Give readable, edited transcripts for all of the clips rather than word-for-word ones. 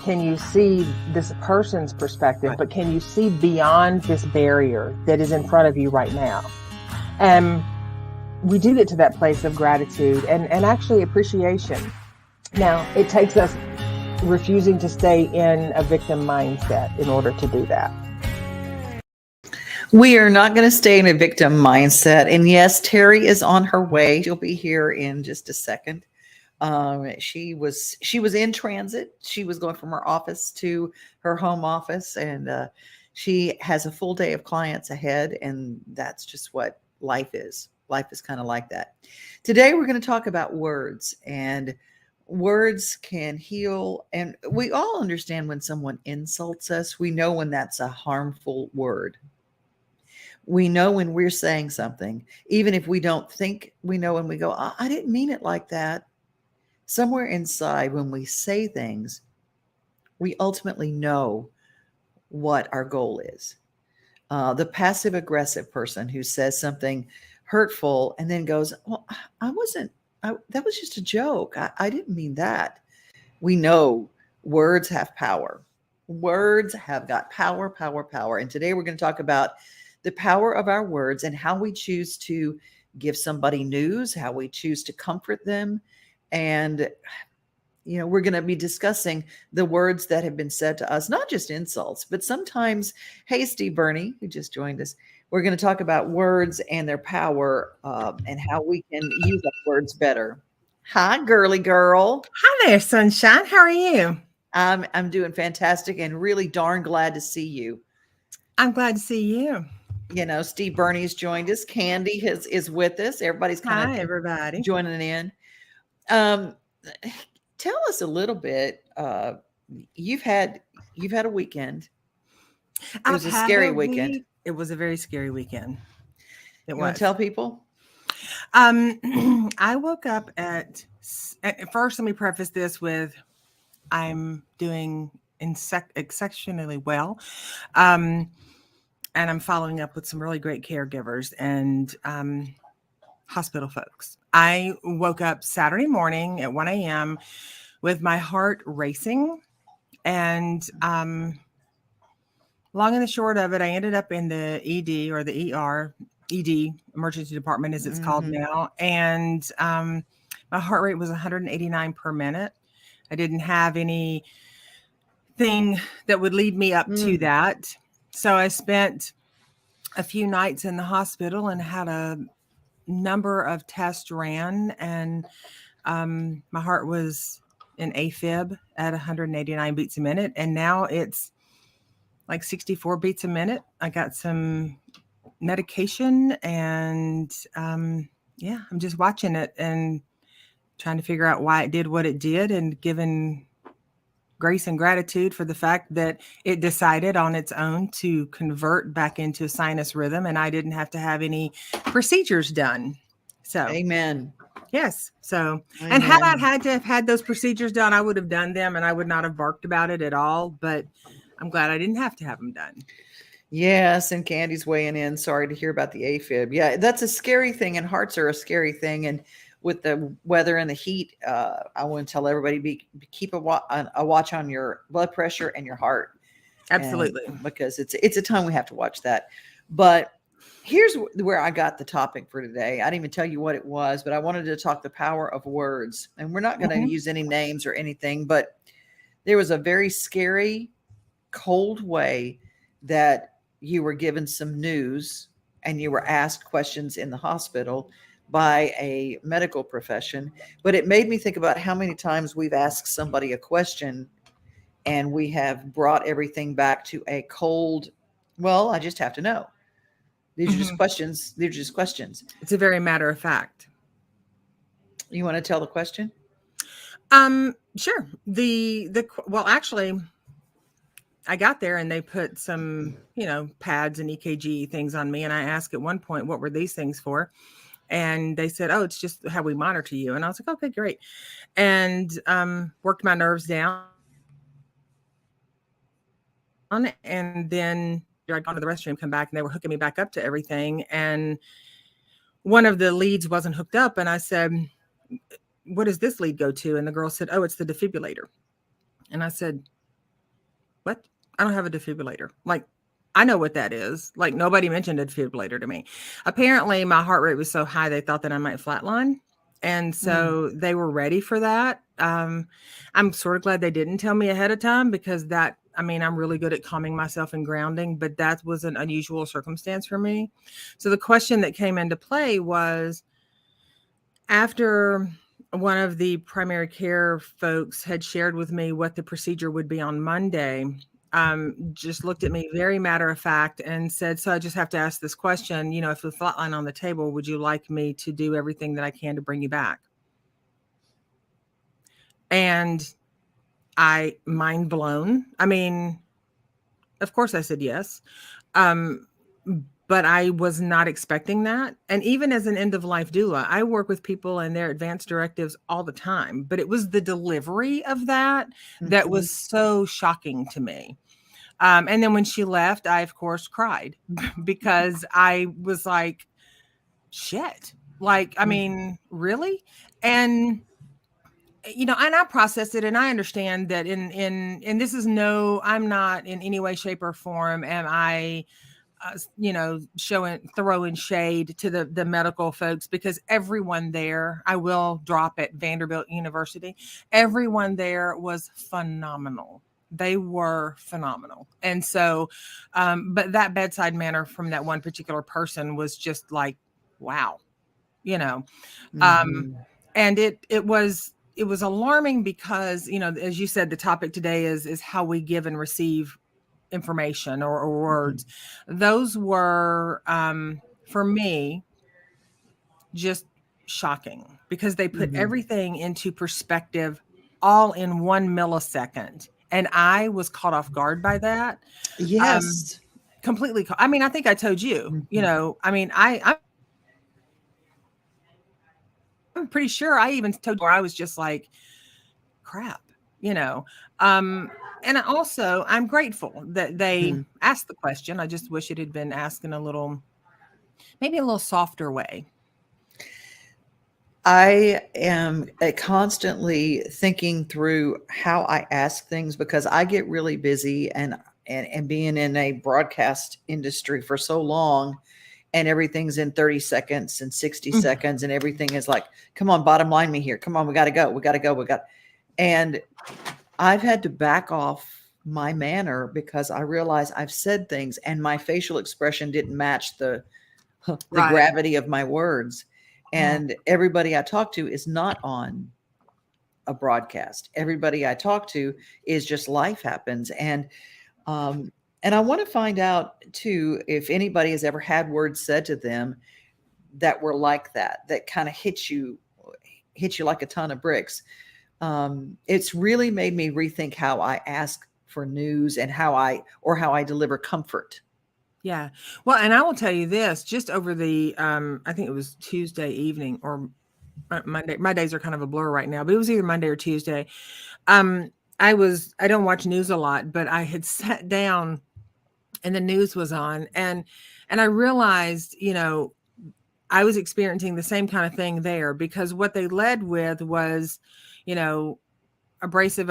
can you see this person's perspective, Right. but can you see beyond this barrier that is in front of you right now? And we do get to that place of gratitude and actually appreciation. Now, it takes us refusing to stay in a victim mindset in order to do that. We are not going to stay in a victim mindset. And yes, Teri is on her way. She'll be here in just a second. She was in transit. She was going from her office to her home office, and she has a full day of clients ahead. And that's just what life is. Life is kind of like that. Today, we're going to talk about words, and words can heal. And we all understand when someone insults us. We know when that's a harmful word. We know when we're saying something, even if we don't think we know, when we go, I didn't mean it like that. Somewhere inside, when we say things, we ultimately know what our goal is. The passive aggressive person who says something hurtful and then goes, well, that was just a joke. I didn't mean that. We know words have power. Words have got power, power, power. And today we're going to talk about the power of our words and how we choose to give somebody news, how we choose to comfort them. And, we're going to be discussing the words that have been said to us, not just insults, but sometimes, hey, Steve Burney, who just joined us, we're going to talk about words and their power and how we can use our words better. Hi, girly girl. Hi there, sunshine. How are you? I'm doing fantastic and really darn glad to see you. I'm glad to see you. Steve Burney's joined us. Candy is with us. Everybody's kind of everybody joining in. Tell us a little bit. You've had a weekend. It was a scary weekend. It was a very scary weekend. You want to tell people? I woke up at first. Let me preface this with I'm doing exceptionally well. And I'm following up with some really great caregivers and hospital folks. I woke up Saturday morning at 1 a.m. with my heart racing. And long and the short of it, I ended up in the ED or the ED, emergency department as it's called now. And my heart rate was 189 per minute. I didn't have anything that would lead me up to that. So I spent a few nights in the hospital and had a number of tests ran, and my heart was in AFib at 189 beats a minute, and now it's like 64 beats a minute. I got some medication, and I'm just watching it and trying to figure out why it did what it did, and giving grace and gratitude for the fact that it decided on its own to convert back into sinus rhythm, and I didn't have to have any procedures done. So, amen. Yes. So, amen. And had I had to have had those procedures done, I would have done them, and I would not have barked about it at all. But I'm glad I didn't have to have them done. Yes. And Candy's weighing in. Sorry to hear about the AFib. Yeah, that's a scary thing, and hearts are a scary thing. And with the weather and the heat, I want to tell everybody keep a watch on your blood pressure and your heart. Absolutely, because it's a time we have to watch that. But here's where I got the topic for today. I didn't even tell you what it was, but I wanted to talk the power of words. And we're not going to use any names or anything, but there was a very scary, cold way that you were given some news and you were asked questions in the hospital by a medical profession. But it made me think about how many times we've asked somebody a question and we have brought everything back to a cold, well, I just have to know. These are just questions. These are just questions. It's a very matter of fact. You want to tell the question? Sure. Well, actually, I got there and they put some, pads and EKG things on me. And I asked at one point, what were these things for? And they said, oh, it's just how we monitor you. And I was like, okay, great. And worked my nerves down. And then I'd gone to the restroom, come back, and they were hooking me back up to everything. And one of the leads wasn't hooked up. And I said, what does this lead go to? And the girl said, oh, it's the defibrillator. And I said, what? I don't have a defibrillator. Like, I know what that is. Like, nobody mentioned a defibrillator to me. Apparently, my heart rate was so high, they thought that I might flatline. And so they were ready for that. I'm sort of glad they didn't tell me ahead of time, because that, I mean, I'm really good at calming myself and grounding, but that was an unusual circumstance for me. So the question that came into play was, after one of the primary care folks had shared with me what the procedure would be on Monday, just looked at me very matter of fact and said, so I just have to ask this question, you know, if the flatline on the table, would you like me to do everything that I can to bring you back? And I, mind blown. I mean, of course I said yes. But I was not expecting that. And even as an end of life doula, I work with people and their advanced directives all the time, but it was the delivery of that that was so shocking to me. And then when she left, I, of course, cried because I was like, shit, like, I mean, really? And, you know, and I processed it, and I understand that and this is no, I'm not in any way, shape, or form am I, you know, throwing shade to the medical folks, because everyone there, I will drop at Vanderbilt University, everyone there was phenomenal. They were phenomenal. And so, but that bedside manner from that one particular person was just like, wow, you know, and it was alarming because, you know, as you said, the topic today is how we give and receive information or words. Those were, for me, just shocking, because they put everything into perspective all in 1 millisecond. And I was caught off guard by that. Yes. Completely. I mean, I think I told you, you know, I mean, I'm pretty sure I even told you where I was just like, crap, you know. And I'm grateful that they asked the question. I just wish it had been asked in maybe a little softer way. I am constantly thinking through how I ask things, because I get really busy, and being in a broadcast industry for so long, and everything's in 30 seconds and 60 seconds, and everything is like, come on, bottom line me here. Come on, we got to go. And I've had to back off my manner, because I realize I've said things and my facial expression didn't match the gravity of my words. And everybody I talk to is not on a broadcast. Everybody I talk to is just life happens. And I want to find out too, if anybody has ever had words said to them that were like that kind of hit you like a ton of bricks. It's really made me rethink how I ask for news and how I deliver comfort. Yeah. Well, and I will tell you this, just over the, I think it was Tuesday evening or Monday. My days are kind of a blur right now, but it was either Monday or Tuesday. I don't watch news a lot, but I had sat down and the news was on, and I realized, you know, I was experiencing the same kind of thing there, because what they led with was, you know, abrasive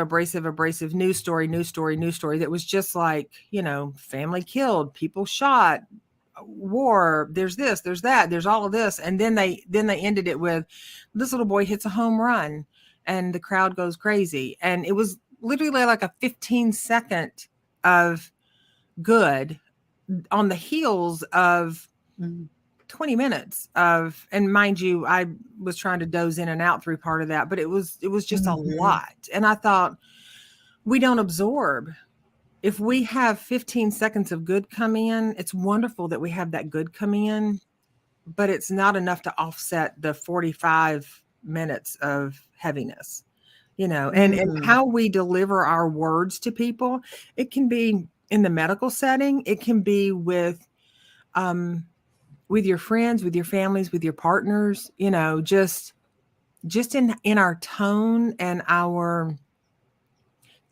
news story that was just like, you know, family killed, people shot, war, there's this, there's that, there's all of this. And then they ended it with, this little boy hits a home run and the crowd goes crazy. And it was literally like a 15-second of good on the heels of 20 minutes of, and mind you, I was trying to doze in and out through part of that, but it was just a lot. And I thought, we don't absorb. If we have 15 seconds of good come in, it's wonderful that we have that good come in, but it's not enough to offset the 45 minutes of heaviness, you know, and how we deliver our words to people. It can be in the medical setting. It can be with your friends, with your families, with your partners, you know, just in our tone and our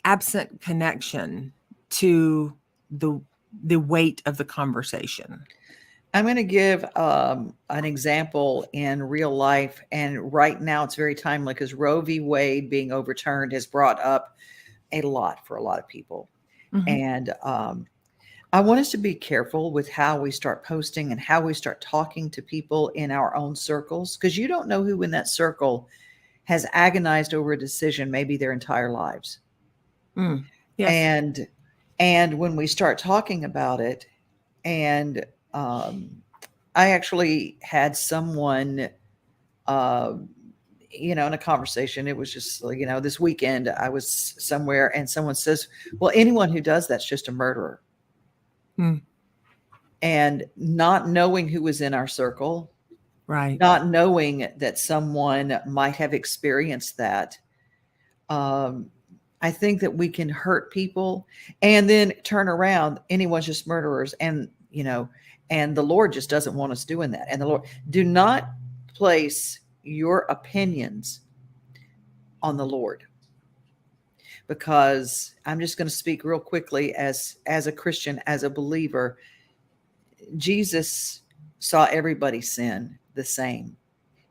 absent connection to the weight of the conversation. I'm going to give an example in real life. And right now it's very timely, because Roe v. Wade being overturned has brought up a lot for a lot of people. And I want us to be careful with how we start posting and how we start talking to people in our own circles, because you don't know who in that circle has agonized over a decision maybe their entire lives. Yes. And when we start talking about it, and I actually had someone, in a conversation. It was just, this weekend I was somewhere and someone says, well, anyone who does that's just a murderer. And not knowing who was in our circle, Right. not knowing that someone might have experienced that. I think that we can hurt people and then turn around. Anyone's just murderers. And the Lord just doesn't want us doing that. And the Lord, do not place your opinions on the Lord, because I'm just going to speak real quickly as a Christian, as a believer. Jesus saw everybody sin the same,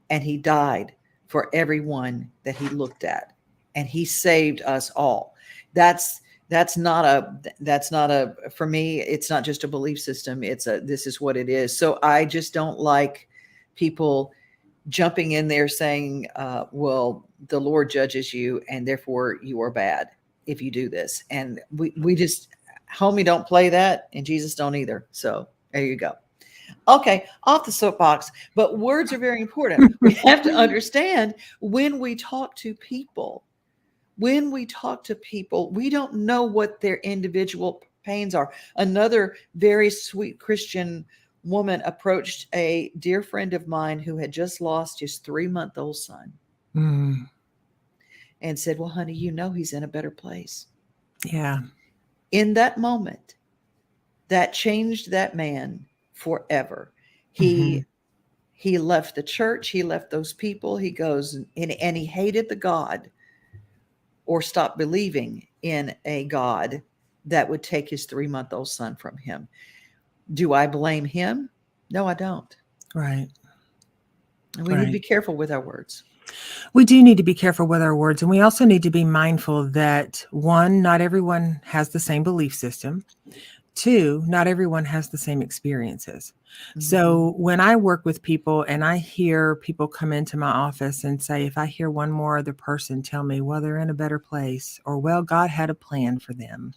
and he died for everyone that he looked at, and he saved us all. That's not a for me, it's not just a belief system. This is what it is. So I just don't like people jumping in there saying, well, the Lord judges you and therefore you are bad if you do this. And we just, homie, don't play that, and Jesus don't either. So there you go. Okay, off the soapbox, but words are very important. We have to understand when we talk to people, we don't know what their individual pains are. Another very sweet Christian woman approached a dear friend of mine who had just lost his 3-month-old son and said, well, honey, he's in a better place. Yeah. In that moment, that changed that man forever. He left the church. He left those people. He goes and he hated the God, or stopped believing in a God that would take his 3-month-old son from him. Do I blame him? No, I don't. Right. And we need to be careful with our words. We do need to be careful with our words. And we also need to be mindful that, one, not everyone has the same belief system. 2, not everyone has the same experiences. So when I work with people and I hear people come into my office and say, if I hear one more other person tell me, well, they're in a better place, or, well, God had a plan for them.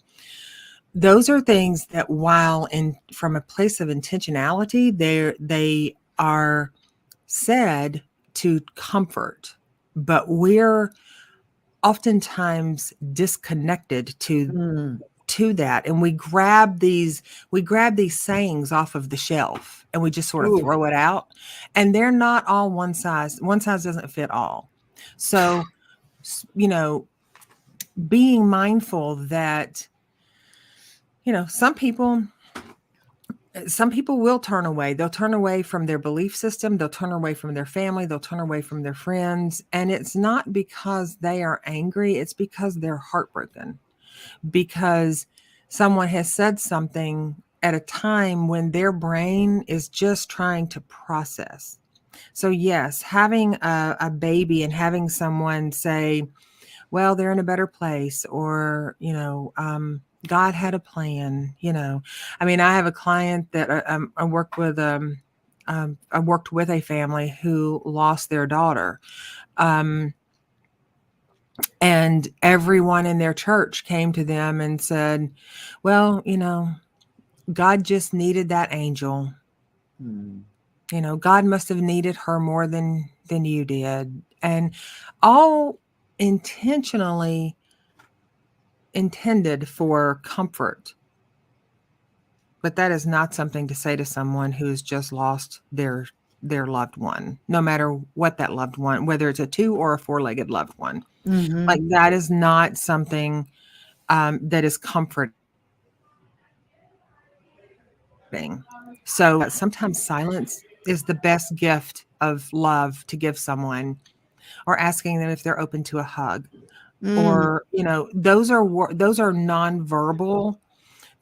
Those are things that, while from a place of intentionality, they are said to comfort, but we're oftentimes disconnected to that, and we grab these sayings off of the shelf and we just sort of throw it out, and they're not all one size doesn't fit all. So being mindful that some people will turn away. They'll turn away from their belief system. They'll turn away from their family. They'll turn away from their friends. And it's not because they are angry. It's because they're heartbroken, because someone has said something at a time when their brain is just trying to process. So yes, having a baby and having someone say, well, they're in a better place, or, God had a plan, I mean, I have a client that I worked with a family who lost their daughter. And everyone in their church came to them and said, well, God just needed that angel. God must have needed her more than you did. And all intentionally intended for comfort. But that is not something to say to someone who has just lost their loved one, no matter what that loved one, whether it's a 2 or a 4-legged loved one. Like, that is not something that is comforting. So sometimes silence is the best gift of love to give someone, or asking them if they're open to a hug, or, those are nonverbal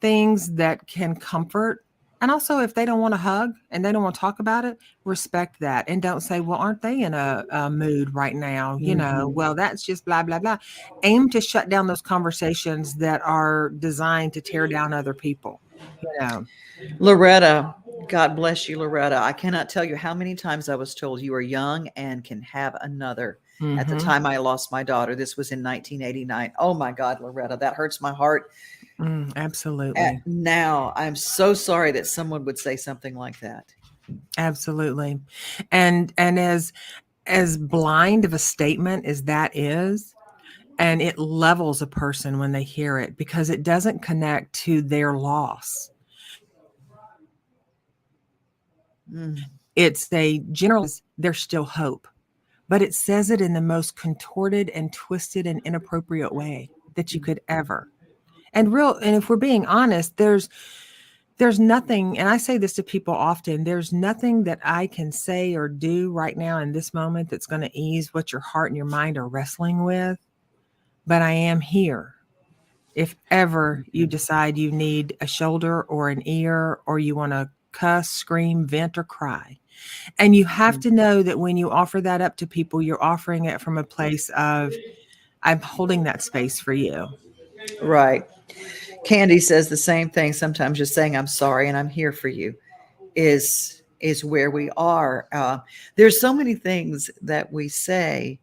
things that can comfort And also, if they don't want to hug and they don't want to talk about it, respect that. And don't say, well, aren't they in a mood right now? Mhm. Well, that's just blah, blah, blah. Aim to shut down those conversations that are designed to tear down other people. You know, Loretta, God bless you, Loretta. I cannot tell you how many times I was told you are young and can have another. At the mm-hmm. time I lost my daughter, this was in 1989. Oh my God, Loretta, that hurts my heart. Absolutely. Now, I'm so sorry that someone would say something like that. Absolutely. And as blind of a statement as that is, and it levels a person when they hear it because it doesn't connect to their loss. Mm, It's a general, there's still hope, but it says it in the most contorted and twisted and inappropriate way that you could ever. And if we're being honest, there's nothing, and I say this to people often, there's nothing that I can say or do right now in this moment that's going to ease what your heart and your mind are wrestling with, but I am here. If ever you decide you need a shoulder or an ear, or you want to cuss, scream, vent, or cry. And you have to know that when you offer that up to people, you're offering it from a place of, I'm holding that space for you. right. Candy says the same thing. Sometimes just saying I'm sorry and I'm here for you is where we are. There's so many things that we say,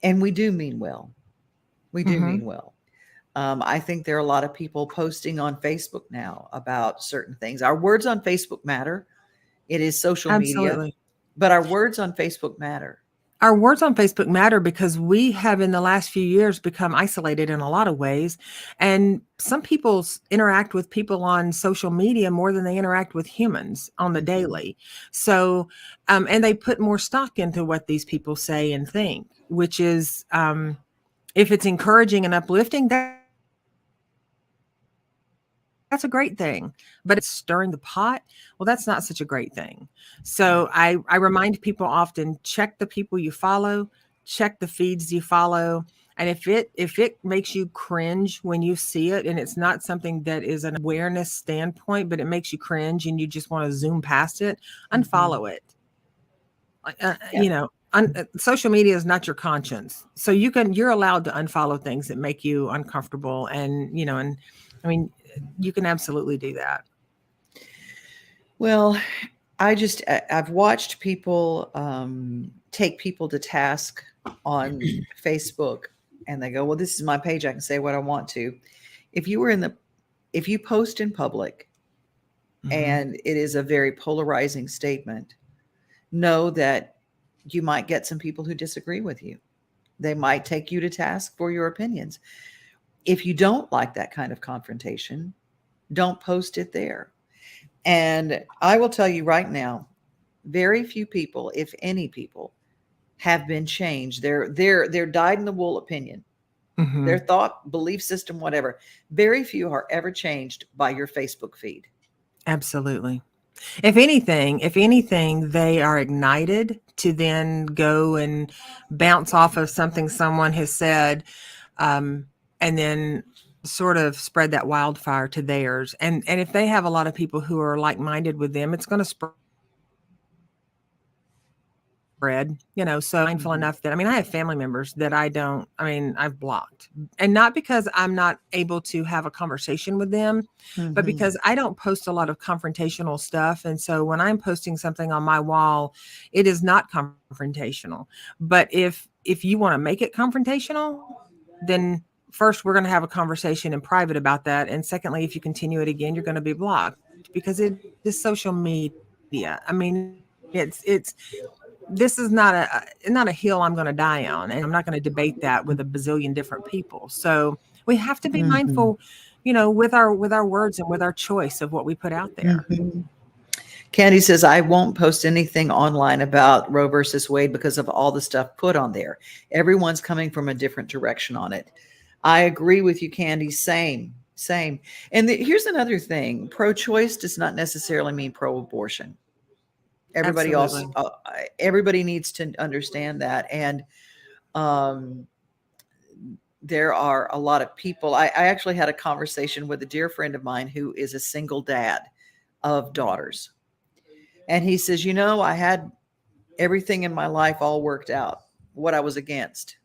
and we do mean well. We do Mm-hmm. mean well. I think there are a lot of people posting on Facebook now about certain things. Our words on Facebook matter. It is social media, Absolutely. but our words on Facebook matter. Our words on Facebook matter because we have in the last few years become isolated in a lot of ways. And some people interact with people on social media more than they interact with humans on the daily. So, and they put more stock into what these people say and think, which is, if it's encouraging and uplifting, that's a great thing. But it's stirring the pot. Well, that's not such a great thing. So I remind people often, check the people you follow, check the feeds you follow. And if it makes you cringe when you see it, and it's not something that is an awareness standpoint, but it makes you cringe and you just want to zoom past it, Mhm. unfollow it. Yeah. Social media is not your conscience, so you're allowed to unfollow things that make you uncomfortable, and I mean, you can absolutely do that. Well, I've watched people take people to task on Facebook, and they go, "Well, this is my page. I can say what I want to." If you were in the, if you post in public Hmm. and it is a very polarizing statement, know that you might get some people who disagree with you. They might take you to task for your opinions. If you don't like that kind of confrontation, don't post it there. And I will tell you right now, very few people, if any people, have been changed. Their dyed in the wool opinion, their Hmm. thought, belief system, whatever. Very few are ever changed by your Facebook feed. Absolutely. If anything, they are ignited to then go and bounce off of something someone has said, um, and then sort of spread that wildfire to theirs. And if they have a lot of people who are like minded with them, it's going to spread. So mindful Mhm. enough that, I mean, I have family members that I've blocked, and not because I'm not able to have a conversation with them, but Mhm. because I don't post a lot of confrontational stuff. And so when I'm posting something on my wall, it is not confrontational. But if you want to make it confrontational, then first we're going to have a conversation in private about that. And secondly, if you continue it again, you're going to be blocked because it is social media. I mean, it's this is not a hill I'm going to die on, and I'm not going to debate that with a bazillion different people. So we have to be Mhm. mindful, with our words and with our choice of what we put out there. Mhm. Candy says, I won't post anything online about Roe versus Wade because of all the stuff put on there. Everyone's coming from a different direction on it. I agree with you, Candy. Same, same. And here's another thing: pro-choice does not necessarily mean pro-abortion. Everybody else, Absolutely. everybody needs to understand that. And um, there are a lot of people. I actually had a conversation with a dear friend of mine who is a single dad of daughters. And he says, I had everything in my life all worked out, what I was against,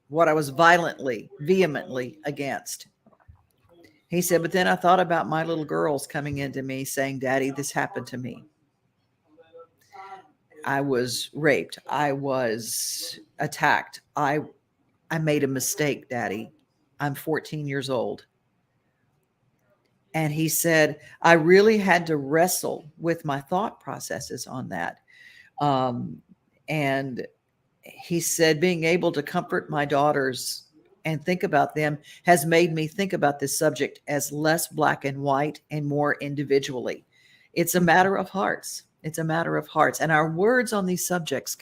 what I was vehemently against. He said, but then I thought about my little girls coming into me saying, Daddy, this happened to me. I was raped. I was attacked. I made a mistake, Daddy. I'm 14 years old. And he said, I really had to wrestle with my thought processes on that. And he said, being able to comfort my daughters and think about them has made me think about this subject as less black and white and more individually. It's a matter of hearts. It's a matter of hearts. And our words on these subjects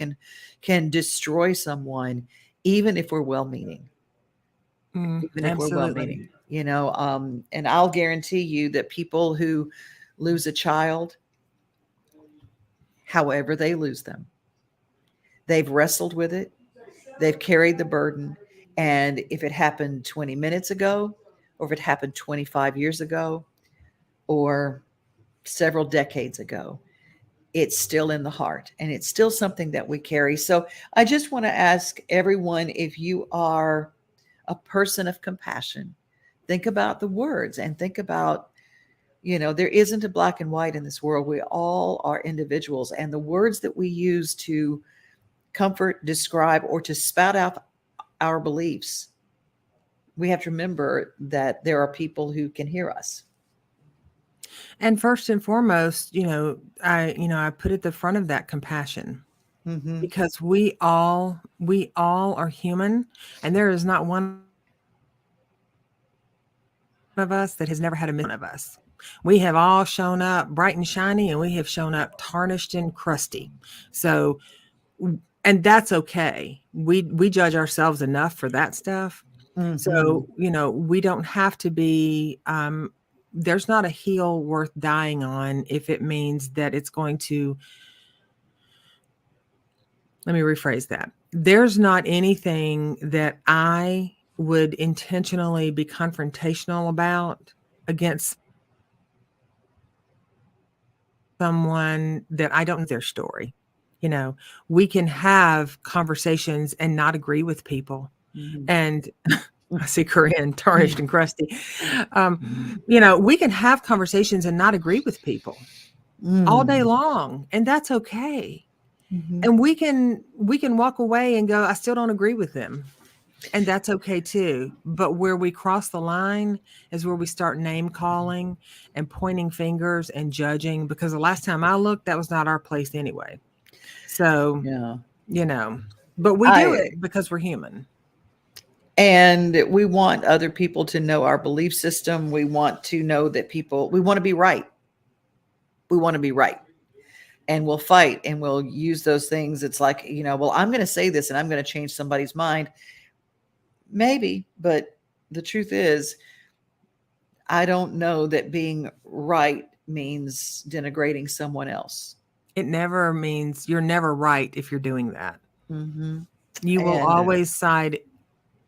can destroy someone, even if we're well-meaning. Even if we're well-meaning, and I'll guarantee you that people who lose a child, however they lose them, they've wrestled with it, they've carried the burden, and if it happened 20 minutes ago, or if it happened 25 years ago, or several decades ago, it's still in the heart, and it's still something that we carry. So I just want to ask everyone, if you are a person of compassion, think about the words and think about, there isn't a black and white in this world. We all are individuals, and the words that we use to comfort, describe, or to spout out our beliefs, we have to remember that there are people who can hear us. And first and foremost, I put at the front of that compassion. Mm-hmm. Because we all are human, and there is not one of us that has never had a miss of us. We have all shown up bright and shiny, and we have shown up tarnished and crusty. So, and that's okay. We judge ourselves enough for that stuff. Mm-hmm. So, we don't have to be, there's not a hill worth dying on if it means that it's going to, let me rephrase that. There's not anything that I would intentionally be confrontational about against someone that I don't know their story. We can have conversations and not agree with people. Mm-hmm. And I see Corinne, tarnished and crusty. We can have conversations and not agree with people all day long, and that's okay. Mm-hmm. And we can walk away and go, I still don't agree with them. And that's okay too. But where we cross the line is where we start name calling and pointing fingers and judging, because the last time I looked, that was not our place anyway. So, but we do it because we're human. And we want other people to know our belief system. We want to know that we want to be right. We want to be right. And we'll fight and we'll use those things. It's like, well, I'm going to say this and I'm going to change somebody's mind. Maybe, but the truth is, I don't know that being right means denigrating someone else. It never means you're never right if you're doing that. Mm-hmm. You will always side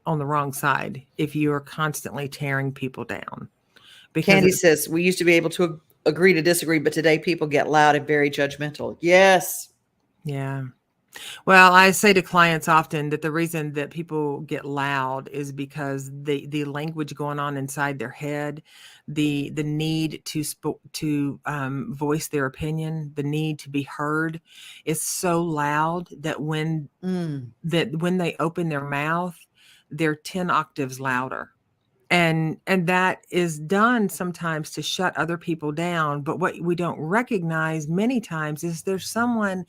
on the wrong side if you are constantly tearing people down. Candy says, we used to be able to agree to disagree, but today people get loud and very judgmental. Yes. Yeah. Well, I say to clients often that the reason that people get loud is because the language going on inside their head, the need to voice their opinion, the need to be heard is so loud that when they open their mouth, they're 10 octaves louder. And that is done sometimes to shut other people down. But what we don't recognize many times is there's someone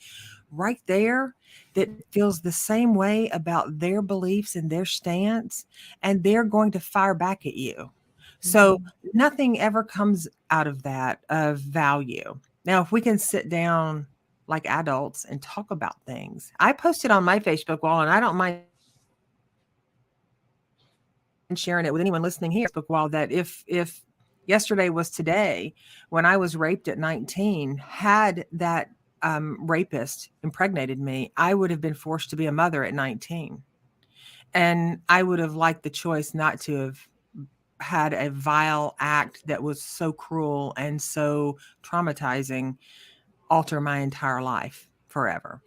right there that feels the same way about their beliefs and their stance, and they're going to fire back at you. So nothing ever comes out of that of value. Now, if we can sit down like adults and talk about things, I posted on my Facebook wall, and I don't mind sharing it with anyone listening here, Facebook wall, that if yesterday was today, when I was raped at 19, had that rapist impregnated me, I would have been forced to be a mother at 19. And I would have liked the choice not to have had a vile act that was so cruel and so traumatizing alter my entire life forever.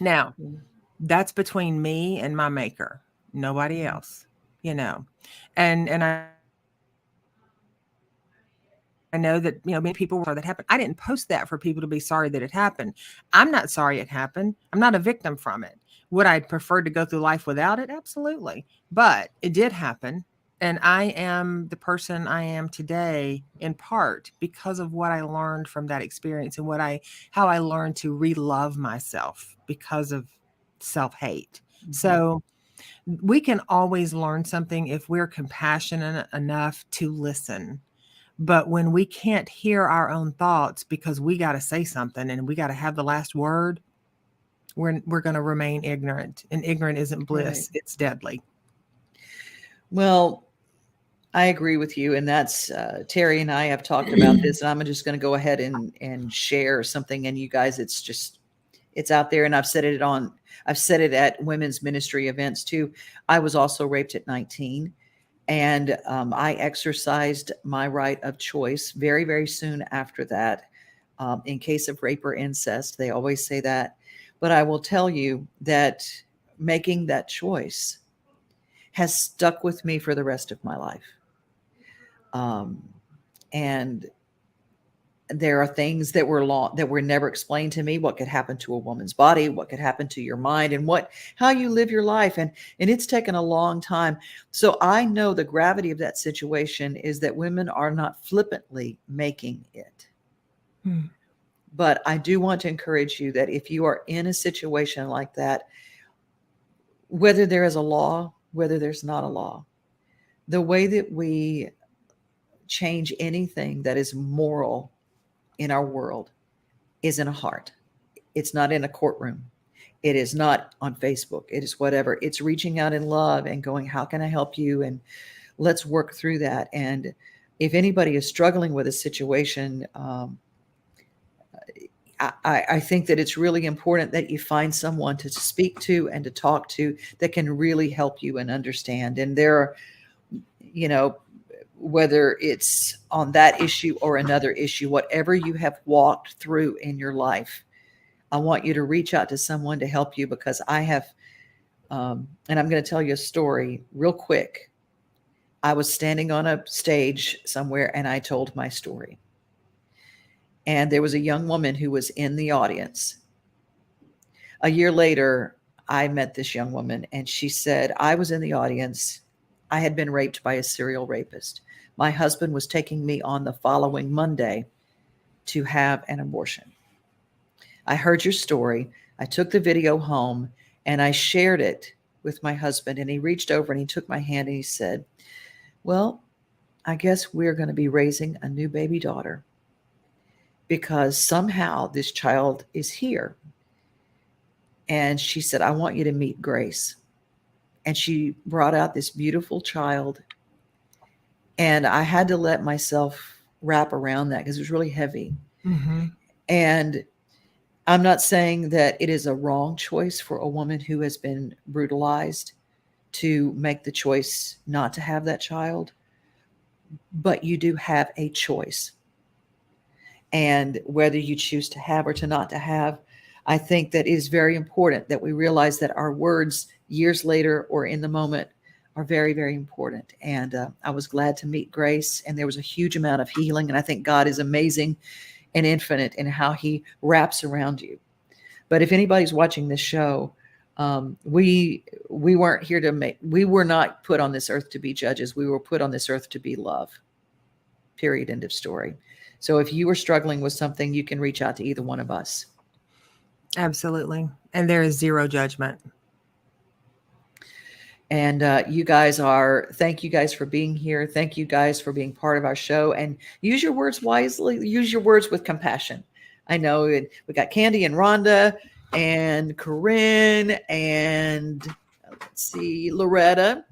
Now, that's between me and my maker, nobody else, you know. And I know that, you know, many people were sorry that happened. I didn't post that for people to be sorry that it happened. I'm not sorry it happened. I'm not a victim from it. Would I prefer to go through life without it? Absolutely. But it did happen. And I am the person I am today in part because of what I learned from that experience and how I learned to re-love myself because of self-hate. Mhm. So we can always learn something if we're compassionate enough to listen. But when we can't hear our own thoughts because we got to say something and we got to have the last word, we're going to remain ignorant. And ignorant isn't bliss, Right. it's deadly. Well, I agree with you. And that's Teri and I have talked about this. And I'm just going to go ahead and share something. And you guys, it's out there. And I've said it at women's ministry events too. I was also raped at 19. And I exercised my right of choice very, very soon after that. In case of rape or incest, they always say that. But I will tell you that making that choice has stuck with me for the rest of my life. And there are things that were never explained to me. What could happen to a woman's body? What could happen to your mind? And how you live your life? And it's taken a long time. So I know the gravity of that situation is that women are not flippantly making it. But I do want to encourage you that if you are in a situation like that, whether there is a law, whether there's not a law, the way that we change anything that is moral in our world is in a heart. It's not in a courtroom. It is not on Facebook. It is whatever. It's reaching out in love and going, how can I help you? And let's work through that. And if anybody is struggling with a situation, I think that it's really important that you find someone to speak to and to talk to that can really help you and understand. And there are, you know, whether it's on that issue or another issue, whatever you have walked through in your life, I want you to reach out to someone to help you, because I have, and I'm going to tell you a story real quick. I was standing on a stage somewhere and I told my story. And there was a young woman who was in the audience. A year later, I met this young woman and she said, I was in the audience. I had been raped by a serial rapist. My husband was taking me on the following Monday to have an abortion. I heard your story. I took the video home and I shared it with my husband, and he reached over and he took my hand and he said, well, I guess we're going to be raising a new baby daughter because somehow this child is here. And she said, I want you to meet Grace. And she brought out this beautiful child. And I had to let myself wrap around that because it was really heavy. Mm-hmm. And I'm not saying that it is a wrong choice for a woman who has been brutalized to make the choice not to have that child, but you do have a choice. And whether you choose to have or to not to have, I think that it is very important that we realize that our words years later or in the moment are very, very important. And I was glad to meet Grace, and there was a huge amount of healing. And I think God is amazing and infinite in how he wraps around you. But if anybody's watching this show, we weren't here to we were not put on this earth to be judges. We were put on this earth to be love. Period. End of story. So if you are struggling with something, you can reach out to either one of us. Absolutely. And there is zero judgment. And thank you guys for being here. Thank you guys for being part of our show, and use your words wisely. Use your words with compassion. I know we got Candy and Rhonda and Corinne and let's see, Loretta.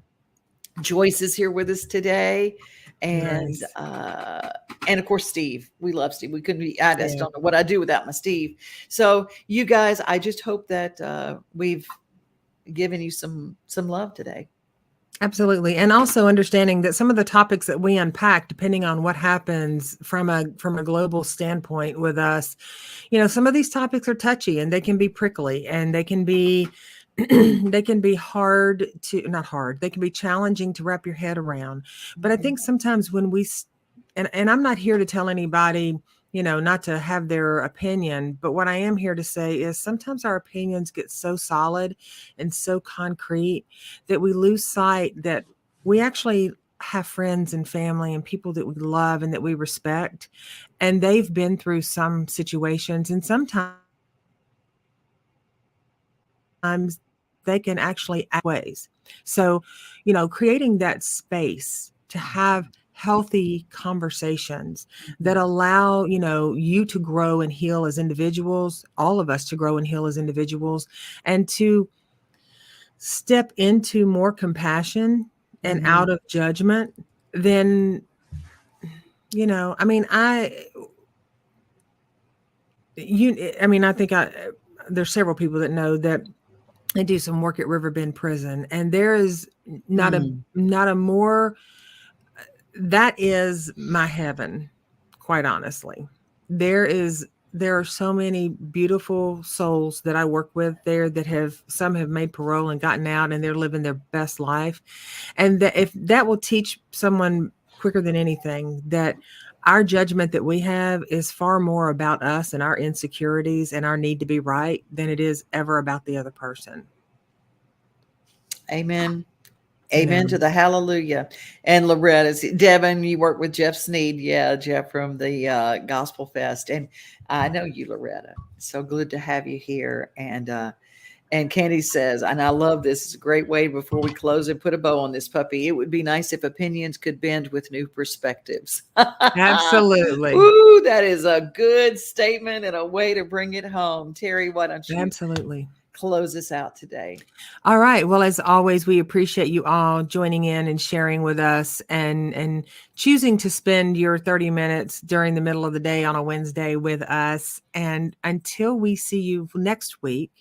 Joyce is here with us today. And, Nice. And of course, Steve, we love Steve. We couldn't be, I just don't know what I'd do without my Steve. So you guys, I just hope that, we've given you some love today. Absolutely. And also understanding that some of the topics that we unpack, depending on what happens from a global standpoint with us, some of these topics are touchy and they can be prickly and they can be they can be hard to not hard, they can be challenging to wrap your head around. But I think sometimes when and I'm not here to tell anybody, not to have their opinion, but what I am here to say is sometimes our opinions get so solid and so concrete that we lose sight that we actually have friends and family and people that we love and that we respect, and they've been through some situations, and sometimes they can actually act ways. So, creating that space to have healthy conversations that allow, you to grow and heal as individuals, all of us to grow and heal as individuals, and to step into more compassion and out of judgment, then, I mean, I think there's several people that know that I do some work at Riverbend Prison, and there is not a more, that is my heaven, quite honestly. There are so many beautiful souls that I work with there that some have made parole and gotten out and they're living their best life. And that if that will teach someone quicker than anything, that our judgment that we have is far more about us and our insecurities and our need to be right than it is ever about the other person. Amen. Amen to the hallelujah. And Loretta, Devon, you work with Jeff Sneed. Yeah, Jeff from the Gospel Fest. And I know you, Loretta. So good to have you here. And Candy says, and I love this, it's a great way before we close and put a bow on this puppy. It would be nice if opinions could bend with new perspectives. Absolutely. Ooh, that is a good statement and a way to bring it home. Teri, why don't you absolutely close us out today? All right. Well, as always, we appreciate you all joining in and sharing with us and choosing to spend your 30 minutes during the middle of the day on a Wednesday with us. And until we see you next week,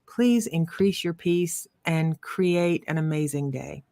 please increase your peace and create an amazing day.